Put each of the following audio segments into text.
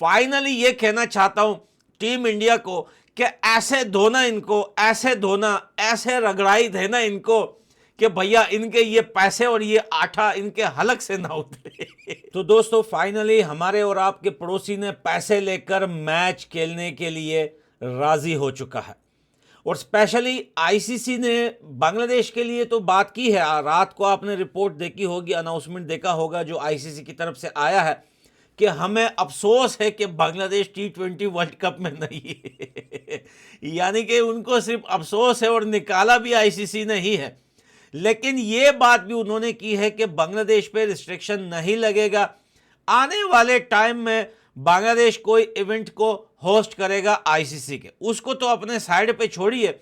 Finally ये कहना चाहता हूं टीम इंडिया को कि ऐसे धोना इनको, ऐसे धोना, ऐसे रगड़ाई देना इनको कि भैया इनके ये पैसे और ये आटा इनके हलक से ना उतरे। तो दोस्तों फाइनली हमारे और आपके पड़ोसी ने पैसे लेकर मैच खेलने के लिए राजी हो चुका है। और स्पेशली आईसीसी ने बांग्लादेश के लिए तो बात की है। रात को आपने रिपोर्ट देखी होगी, अनाउंसमेंट देखा होगा जो आईसीसी की तरफ से आया है कि हमें अफसोस है कि बांग्लादेश T20 वर्ल्ड कप में नहीं है। यानी कि उनको सिर्फ अफसोस है और निकाला भी आईसीसी ने ही है। लेकिन यह बात भी उन्होंने की है कि बांग्लादेश पे रिस्ट्रिक्शन नहीं लगेगा। आने वाले टाइम में बांग्लादेश कोई इवेंट को होस्ट करेगा आईसीसी के, उसको तो अपने साइड पे छोड़िए।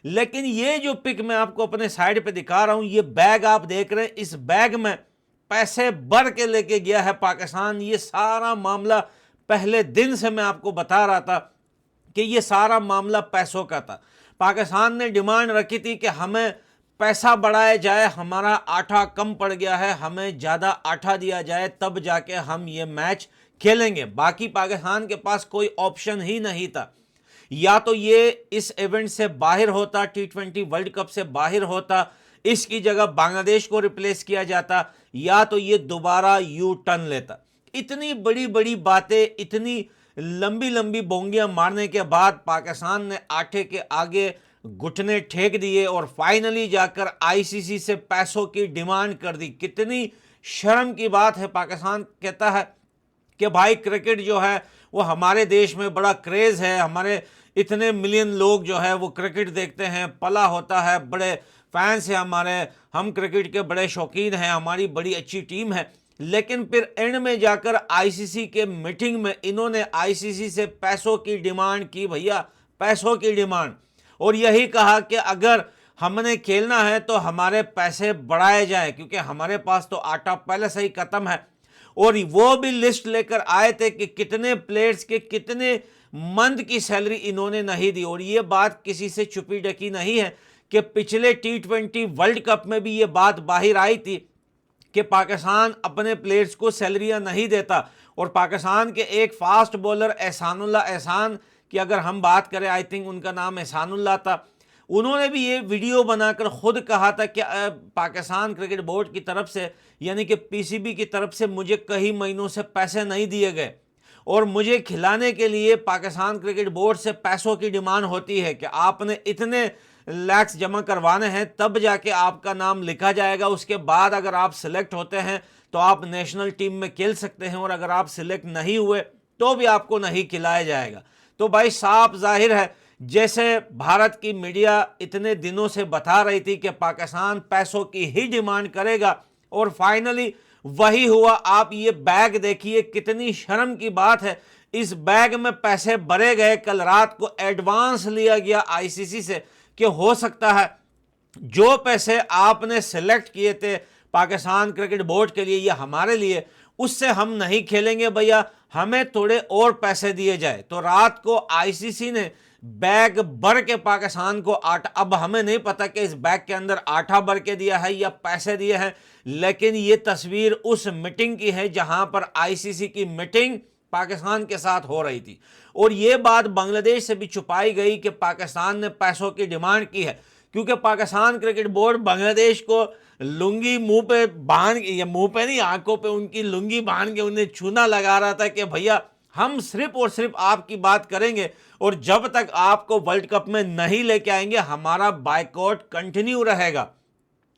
लेकिन ये जो पिक मैं आपको अपने साइड पे दिखा रहा हूं, ये बैग आप देख रहे हैं, इस बैग में पैसे भर के लेके गया है पाकिस्तान। ये सारा मामला पहले दिन से मैं आपको बता रहा था कि ये सारा मामला पैसों का था। पाकिस्तान ने डिमांड रखी थी कि हमें पैसा बढ़ाया जाए, हमारा आटा कम पड़ गया है, हमें ज़्यादा आटा दिया जाए, तब जाके हम ये मैच खेलेंगे। बाकी पाकिस्तान के पास कोई ऑप्शन ही नहीं था। या तो ये इस इवेंट से बाहर होता, T20 वर्ल्ड कप से बाहर होता, इसकी जगह बांग्लादेश को रिप्लेस किया जाता, या तो ये दोबारा यू टर्न लेता। इतनी बड़ी बड़ी बातें, इतनी लंबी लंबी बोंगियां मारने के बाद पाकिस्तान ने आटे के आगे घुटने ठेक दिए और फाइनली जाकर आईसीसी से पैसों की डिमांड कर दी। कितनी शर्म की बात है। पाकिस्तान कहता है कि भाई क्रिकेट जो है वो हमारे देश में बड़ा क्रेज़ है, हमारे इतने मिलियन लोग जो है वो क्रिकेट देखते हैं, पला होता है, बड़े फैंस हैं हमारे, हम क्रिकेट के बड़े शौकीन हैं, हमारी बड़ी अच्छी टीम है। लेकिन फिर एंड में जाकर आईसीसी के मीटिंग में इन्होंने आईसीसी से पैसों की डिमांड की, भैया पैसों की डिमांड। और यही कहा कि अगर हमने खेलना है तो हमारे पैसे बढ़ाए जाएं, क्योंकि हमारे पास तो आटा पहले से ही खत्म है। और वो भी लिस्ट लेकर आए थे कि कितने प्लेयर्स के कितने मंथ की सैलरी इन्होंने नहीं दी। और ये बात किसी से छुपी ढकी नहीं है कि पिछले T20 वर्ल्ड कप में भी ये बात बाहर आई थी कि पाकिस्तान अपने प्लेयर्स को सैलरियां नहीं देता। और पाकिस्तान के एक फास्ट बॉलर एहसानुल्लाह, एहसान की अगर हम बात करें, आई थिंक उनका नाम एहसानुल्लाह था, उन्होंने भी ये वीडियो बनाकर खुद कहा था कि पाकिस्तान क्रिकेट बोर्ड की तरफ से यानी कि पीसीबी की तरफ से मुझे कई महीनों से पैसे नहीं दिए गए और मुझे खिलाने के लिए पाकिस्तान क्रिकेट बोर्ड से पैसों की डिमांड होती है कि आपने इतने लैक्स जमा करवाने हैं तब जाके आपका नाम लिखा जाएगा। उसके बाद अगर आप सिलेक्ट होते हैं तो आप नेशनल टीम में खेल सकते हैं, और अगर आप सिलेक्ट नहीं हुए तो भी आपको नहीं खिलाया जाएगा। तो भाई साफ जाहिर है, जैसे भारत की मीडिया इतने दिनों से बता रही थी कि पाकिस्तान पैसों की ही डिमांड करेगा, और फाइनली वही हुआ। आप ये बैग देखिए, कितनी शर्म की बात है। इस बैग में पैसे भरे गए। कल रात को एडवांस लिया गया आईसीसी से कि हो सकता है जो पैसे आपने सेलेक्ट किए थे पाकिस्तान क्रिकेट बोर्ड के लिए या हमारे लिए, उससे हम नहीं खेलेंगे भैया, हमें थोड़े और पैसे दिए जाए। तो रात को आईसीसी ने बैग भर के पाकिस्तान को आटा, अब हमें नहीं पता कि इस बैग के अंदर आटा भर के दिया है या पैसे दिए हैं, लेकिन ये तस्वीर उस मीटिंग की है जहां पर आईसीसी की मीटिंग पाकिस्तान के साथ हो रही थी। और ये बात बांग्लादेश से भी छुपाई गई कि पाकिस्तान ने पैसों की डिमांड की है, क्योंकि पाकिस्तान क्रिकेट बोर्ड बांग्लादेश को लुंगी मुंह पे बांध के, या मुंह पे नहीं, आंखों पे उनकी लुंगी बांध के उन्हें चूना लगा रहा था कि भैया हम सिर्फ और सिर्फ आपकी बात करेंगे, और जब तक आपको वर्ल्ड कप में नहीं लेके आएंगे हमारा बायकॉट कंटिन्यू रहेगा।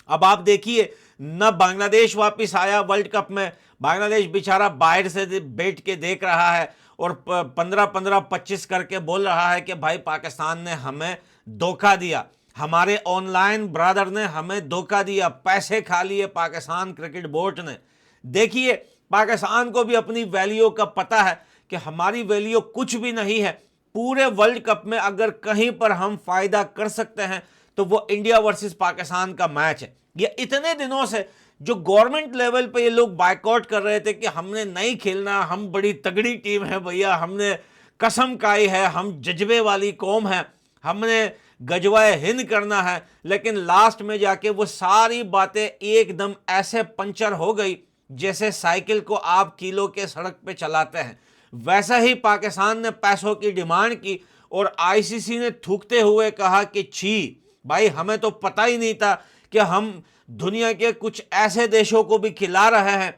अब आप देखिए, न बांग्लादेश वापस आया वर्ल्ड कप में, बांग्लादेश बेचारा बाहर से बैठ के देख रहा है और 15-15, 25 करके बोल रहा है कि भाई पाकिस्तान ने हमें धोखा दिया, हमारे ऑनलाइन ब्रदर ने हमें धोखा दिया, पैसे खा लिए पाकिस्तान क्रिकेट बोर्ड ने। देखिए, पाकिस्तान को भी अपनी वैल्यू का पता है कि हमारी वैल्यू कुछ भी नहीं है। पूरे वर्ल्ड कप में अगर कहीं पर हम फायदा कर सकते हैं तो वो इंडिया वर्सेस पाकिस्तान का मैच है। ये इतने दिनों से जो गवर्नमेंट लेवल पे ये लोग बायकॉट कर रहे थे कि हमने नहीं खेलना, हम बड़ी तगड़ी टीम है भैया, हमने कसम खाई है, हम जज्बे वाली कौम है, हमने गजवाए हिंद करना है, लेकिन लास्ट में जाके वो सारी बातें एकदम ऐसे पंचर हो गई जैसे साइकिल को आप किलो के सड़क पे चलाते हैं। वैसा ही पाकिस्तान ने पैसों की डिमांड की और आईसीसी ने थूकते हुए कहा कि छी भाई, हमें तो पता ही नहीं था कि हम दुनिया के कुछ ऐसे देशों को भी खिला रहे हैं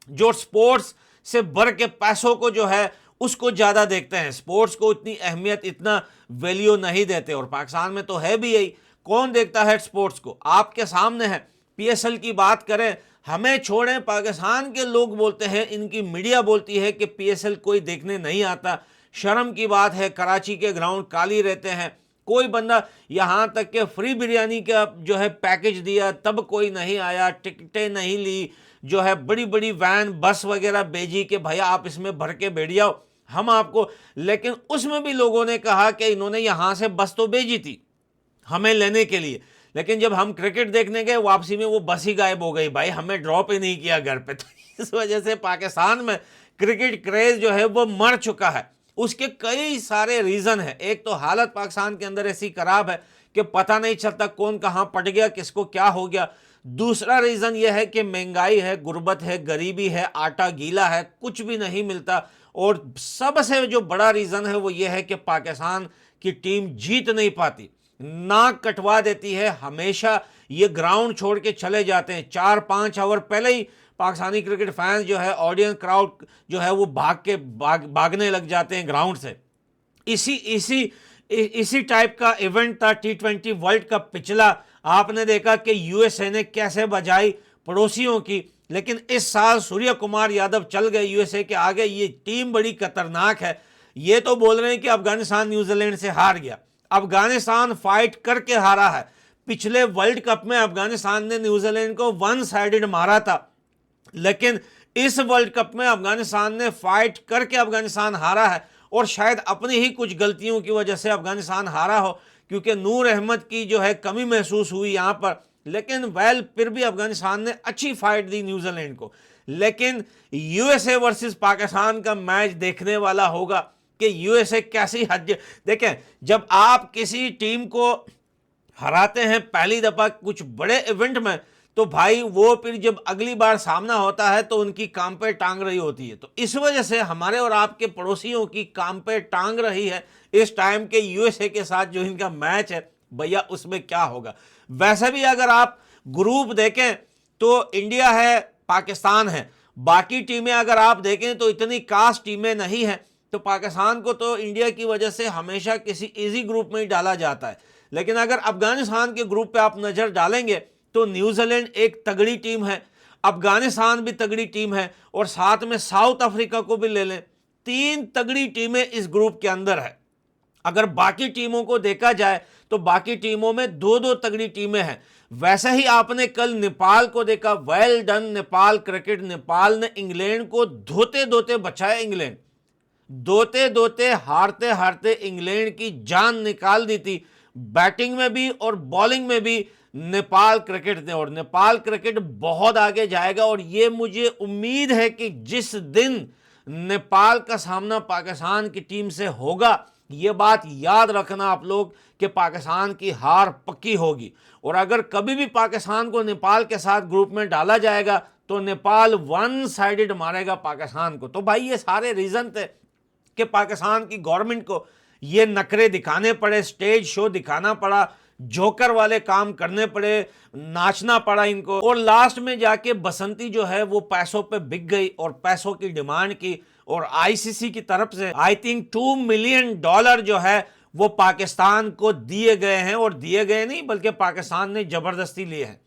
जो स्पोर्ट्स से बढ़ के पैसों को जो है उसको ज़्यादा देखते हैं, स्पोर्ट्स को इतनी अहमियत, इतना वैल्यू नहीं देते। और पाकिस्तान में तो है भी यही, कौन देखता है स्पोर्ट्स को? आपके सामने है। पीएसएल की बात करें, हमें छोड़ें, पाकिस्तान के लोग बोलते हैं, इनकी मीडिया बोलती है कि पीएसएल कोई देखने नहीं आता। शर्म की बात है, कराची के ग्राउंड खाली रहते हैं, कोई बंदा, यहाँ तक के फ्री बिरयानी का जो है पैकेज दिया तब कोई नहीं आया, टिकटें नहीं ली, जो है बड़ी बड़ी वैन बस वगैरह भेजी कि भैया आप इसमें भर के बैठ जाओ हम आपको, लेकिन उसमें भी लोगों ने कहा कि इन्होंने यहाँ से बस तो भेजी थी हमें लेने के लिए, लेकिन जब हम क्रिकेट देखने गए वापसी में वो बस ही गायब हो गई, भाई हमें ड्रॉप ही नहीं किया घर पे। तो इस वजह से पाकिस्तान में क्रिकेट क्रेज जो है वो मर चुका है। उसके कई सारे रीज़न है। एक तो हालत पाकिस्तान के अंदर ऐसी खराब है कि पता नहीं चलता कौन कहाँ पट गया, किसको क्या हो गया। दूसरा रीज़न यह है कि महंगाई है, गुर्बत है, गरीबी है, आटा गीला है, कुछ भी नहीं मिलता। और सबसे जो बड़ा रीज़न है वो ये है कि पाकिस्तान की टीम जीत नहीं पाती, नाक कटवा देती है, हमेशा ये ग्राउंड छोड़ के चले जाते हैं। 4-5 आवर पहले ही पाकिस्तानी क्रिकेट फैंस जो है, ऑडियंस क्राउड जो है वो भागने लग जाते हैं ग्राउंड से। इसी टाइप का इवेंट था T20 वर्ल्ड कप पिछला। आपने देखा कि यूएसए ने कैसे बजाई पड़ोसियों की, लेकिन इस साल सूर्य कुमार यादव चल गए यूएसए के आगे। ये टीम बड़ी खतरनाक है। ये तो बोल रहे हैं कि अफगानिस्तान न्यूजीलैंड से हार गया, अफगानिस्तान फाइट करके हारा है। पिछले वर्ल्ड कप में अफगानिस्तान ने न्यूजीलैंड को वन साइडेड मारा था, लेकिन इस वर्ल्ड कप में अफगानिस्तान ने फाइट करके अफगानिस्तान हारा है। और शायद अपनी ही कुछ गलतियों की वजह से अफगानिस्तान हारा हो, क्योंकि नूर अहमद की जो है कमी महसूस हुई यहाँ पर। लेकिन फिर भी अफगानिस्तान ने अच्छी फाइट दी न्यूजीलैंड को। लेकिन यूएसए वर्सेस पाकिस्तान का मैच देखने वाला होगा कि यूएसए कैसी हद। देखें, जब आप किसी टीम को हराते हैं पहली दफा कुछ बड़े इवेंट में, तो भाई वो फिर जब अगली बार सामना होता है तो उनकी काम पे टांग रही होती है। तो इस वजह से हमारे और आपके पड़ोसियों की काम पे टांग रही है इस टाइम के यूएसए के साथ जो इनका मैच है, भैया उसमें क्या होगा। वैसे भी अगर आप ग्रुप देखें तो इंडिया है, पाकिस्तान है, बाकी टीमें अगर आप देखें तो इतनी खास टीमें नहीं हैं। तो पाकिस्तान को तो इंडिया की वजह से हमेशा किसी इजी ग्रुप में ही डाला जाता है। लेकिन अगर अफगानिस्तान के ग्रुप पे आप नजर डालेंगे तो न्यूजीलैंड एक तगड़ी टीम है, अफगानिस्तान भी तगड़ी टीम है, और साथ में साउथ अफ्रीका को भी ले लें, 3 तगड़ी टीमें इस ग्रुप के अंदर है। अगर बाकी टीमों को देखा जाए तो बाकी टीमों में 2-2 तगड़ी टीमें हैं। वैसे ही आपने कल नेपाल को देखा, well done Nepal cricket. Nepal ने इंग्लैंड को धोते धोते बचाया, इंग्लैंड धोते धोते हारते हारते इंग्लैंड की जान निकाल दी थी, बैटिंग में भी और बॉलिंग में भी नेपाल क्रिकेट ने। और नेपाल क्रिकेट बहुत आगे जाएगा, और ये मुझे उम्मीद है कि जिस दिन नेपाल का सामना पाकिस्तान की टीम से होगा, ये बात याद रखना आप लोग कि पाकिस्तान की हार पक्की होगी। और अगर कभी भी पाकिस्तान को नेपाल के साथ ग्रुप में डाला जाएगा तो नेपाल वन साइडेड मारेगा पाकिस्तान को। तो भाई ये सारे रीजन थे कि पाकिस्तान की गवर्नमेंट को ये नखरे दिखाने पड़े, स्टेज शो दिखाना पड़ा, जोकर वाले काम करने पड़े, नाचना पड़ा इनको, और लास्ट में जाके बसंती जो है वो पैसों पे बिक गई और पैसों की डिमांड की। और आईसीसी की तरफ से आई थिंक $2 मिलियन जो है वो पाकिस्तान को दिए गए हैं। और दिए गए नहीं बल्कि पाकिस्तान ने जबरदस्ती लिए हैं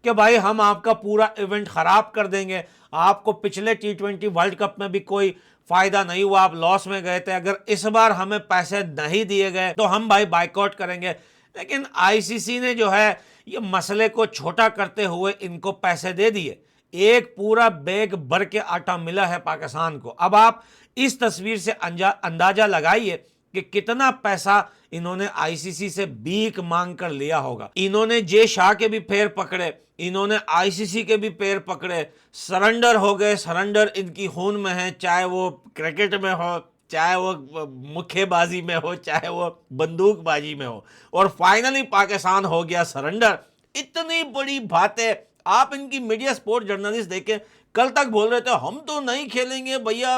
कि भाई हम आपका पूरा इवेंट खराब कर देंगे, आपको पिछले T20 वर्ल्ड कप में भी कोई फायदा नहीं हुआ, आप लॉस में गए थे, अगर इस बार हमें पैसे नहीं दिए गए तो हम भाई बाइकआउट करेंगे। लेकिन आईसीसी ने जो है ये मसले को छोटा करते हुए इनको पैसे दे दिए, एक पूरा बैग भर के आटा मिला है पाकिस्तान को। अब आप इस तस्वीर से अंदाजा लगाइए कि कितना पैसा इन्होंने आईसीसी से भीख मांग कर लिया होगा। इन्होंने जे शाह के भी पैर पकड़े, इन्होंने आईसीसी के भी पैर पकड़े, सरेंडर हो गए। सरेंडर इनकी खून में है, चाहे वो क्रिकेट में हो, चाहे वो मुक्केबाजी में हो, चाहे वो बंदूकबाजी में हो, और फाइनली पाकिस्तान हो गया सरेंडर। इतनी बड़ी बात है। आप इनकी मीडिया स्पोर्ट जर्नलिस्ट देखें, कल तक बोल रहे थे हम तो नहीं खेलेंगे भैया,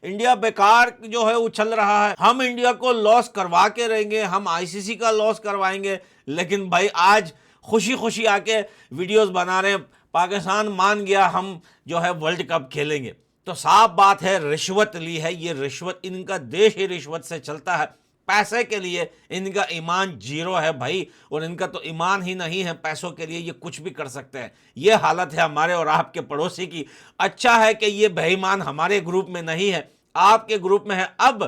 इंडिया बेकार जो है वो चल रहा है, हम इंडिया को लॉस करवा के रहेंगे, हम आईसीसी का लॉस करवाएंगे। लेकिन भाई आज खुशी खुशी आके वीडियोस बना रहे हैं, पाकिस्तान मान गया हम जो है वर्ल्ड कप खेलेंगे। तो साफ बात है रिश्वत ली है, ये रिश्वत, इनका देश ही रिश्वत से चलता है। पैसे के लिए इनका ईमान जीरो है भाई, और इनका तो ईमान ही नहीं है, पैसों के लिए ये कुछ भी कर सकते हैं। ये हालत है हमारे और आपके पड़ोसी की। अच्छा है कि ये बेईमान हमारे ग्रुप में नहीं है, आपके ग्रुप में है। अब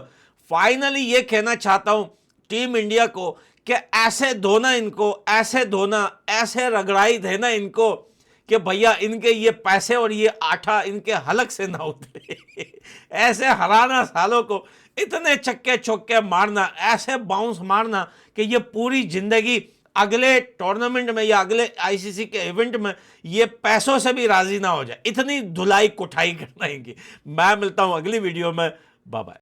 फाइनली ये कहना चाहता हूं टीम इंडिया को कि ऐसे धोना इनको, ऐसे धोना, ऐसे रगड़ाई देना इनको कि भैया इनके ये पैसे और ये आठा इनके हलक से ना उतरे। ऐसे हराना सालों को, इतने चक्के चौके मारना, ऐसे बाउंस मारना कि ये पूरी जिंदगी अगले टूर्नामेंट में या अगले आईसीसी के इवेंट में ये पैसों से भी राजी ना हो जाए। इतनी धुलाई कुटाई करना इनकी। मैं मिलता हूं अगली वीडियो में, बाय बाय।